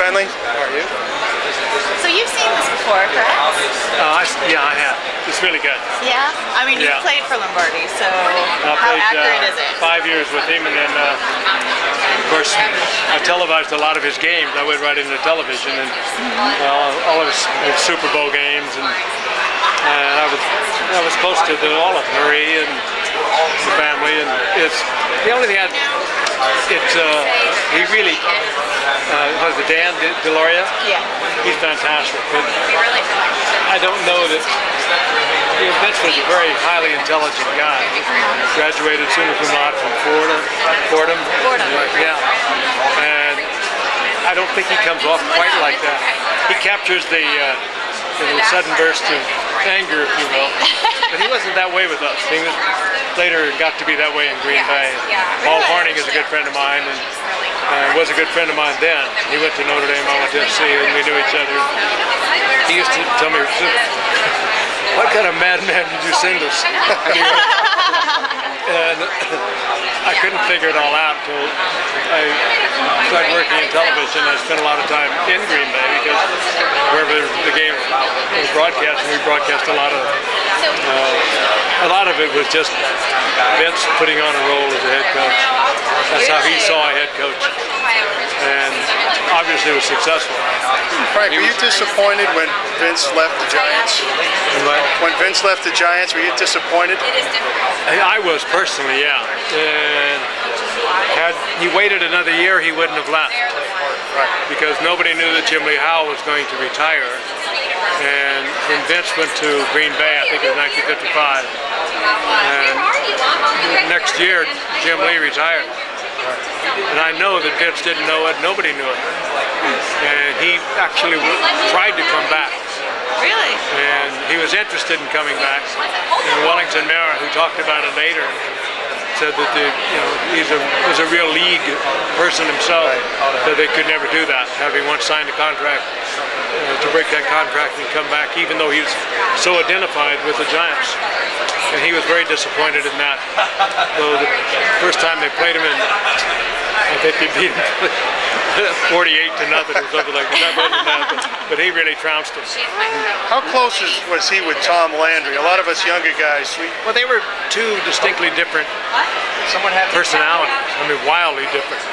Fenley. How are you? So you've seen this before, correct? Yeah, I have. It's really good. Yeah? I mean, you've played for Lombardi, so how accurate is it? 5 years with him, and then, of course, I televised a lot of his games. I went right into television, and all of his Super Bowl games, and I was close to all of Marie and the family, and it's the only thing he really was it Dan Deloria? Yeah. He's fantastic. But I don't know that Vince was a very highly intelligent guy. Graduated summa cum laude from Fordham. Yeah. And I don't think he comes off quite like that. He captures the sudden burst of anger, if you will. But he wasn't that way with us. He was later got to be that way in Green Bay. Paul Horning is a good friend of mine, and was a good friend of mine then. He went to Notre Dame, I went to SC, and we knew each other. He used to tell me, "What kind of madman did you send us?" And I couldn't figure it all out until I started working in television. I spent a lot of time in Green Bay because wherever the game was broadcast, we broadcast a lot of it was just Vince putting on a role as a head coach. That's how he saw a head coach, and obviously was successful. Frank, were you disappointed when Vince left the Giants? When Vince left the Giants, were you disappointed? I was personally, yeah. And had he waited another year, he wouldn't have left. Because nobody knew that Jim Lee Howell was going to retire. And when Vince went to Green Bay, I think it was 1955, and next year Jim Lee retired. And I know that Vince didn't know it, nobody knew it. And he actually tried to come back. Really? And he was interested in coming back. And Wellington Mara, who talked about it later, said that he was a real league person himself, that they could never do that, having once signed a contract, to break that contract and come back, even though he was so identified with the Giants. And he was very disappointed in that. So the first time they played him in, I think they beat him 48-0 or something like that. But he really trounced him. How close was he with Tom Landry? A lot of us younger guys. Well, they were two distinctly different personalities. I mean, wildly different.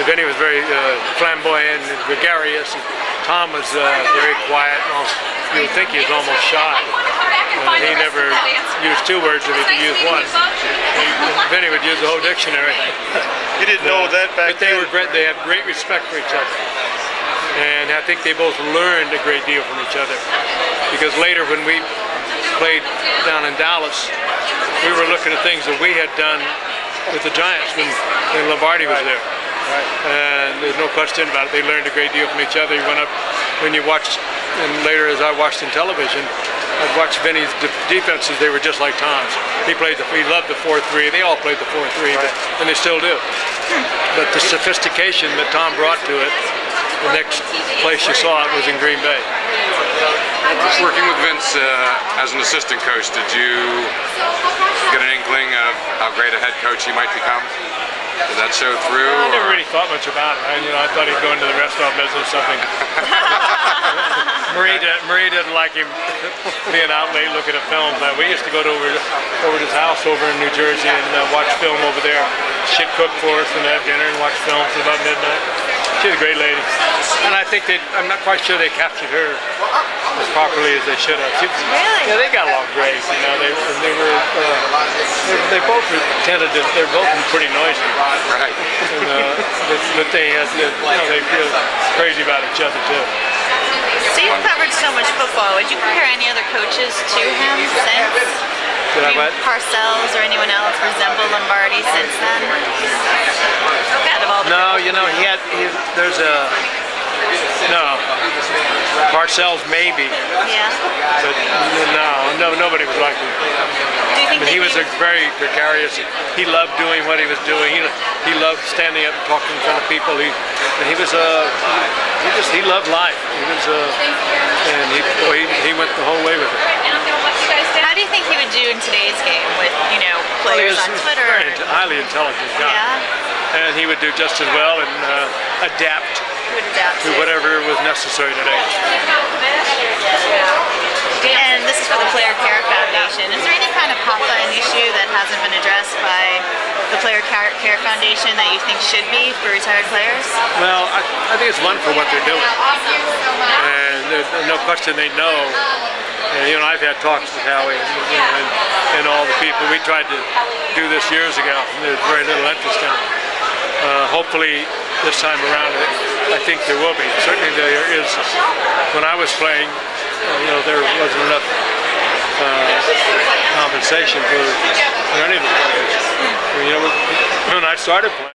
Vinny was very flamboyant and gregarious. And Tom was very quiet. You would think he was almost shy. He never used two words if he could use one. Vinny would use the whole dictionary. You didn't know that back then? But they were great. They had great respect for each other. And I think they both learned a great deal from each other. Because later when we played down in Dallas, we were looking at things that we had done with the Giants when Lombardi was there. And there's no question about it. They learned a great deal from each other. He went up, when you watched, and later as I watched in television, I'd watch Vinny's defenses. They were just like Tom's. He loved the 4-3. They all played the 4-3, and they still do. But the sophistication that Tom brought to it, the next place you saw it was in Green Bay. Working with Vince as an assistant coach, did you get an inkling of how great a head coach he might become? Did that show through? I never really thought much about it. I thought he'd go into the restaurant business or something. Marie didn't like him being out late looking at films. We used to go over to his house over in New Jersey and watch film over there. She'd cook for us and have dinner and watch films about midnight. She's a great lady. And I think I'm not quite sure they captured her as properly as they should have. Really? Yeah, they got along great. They both tended to. They're both pretty noisy. Right. But they feel crazy about each other too. So you've covered so much football. Would you compare any other coaches to him since? Parcells or anyone else resemble Lombardi since then? No, Parcells maybe. Yeah. But no, nobody was like him. Do you think he was very gregarious. He loved doing what he was doing. He loved standing up and talking in front of people. He loved life. And he went the whole way with it. How do you think he would do in today's game with players on Twitter? He's a very highly intelligent guy. Yeah. And he would do just as well and adapt to whatever was necessary today. And this is for the Player Care Foundation. Is there any kind of hot-button issue that hasn't been addressed by the Player Care Foundation that you think should be for retired players? Well, I think it's wonderful what they're doing. And there's no question they know. And, you know, I've had talks with Howie and all the people. We tried to do this years ago, and there's very little interest in it. Hopefully this time around, I think there will be. Certainly there is. When I was playing, you know, there wasn't enough compensation for any of the players. You know, when I started playing.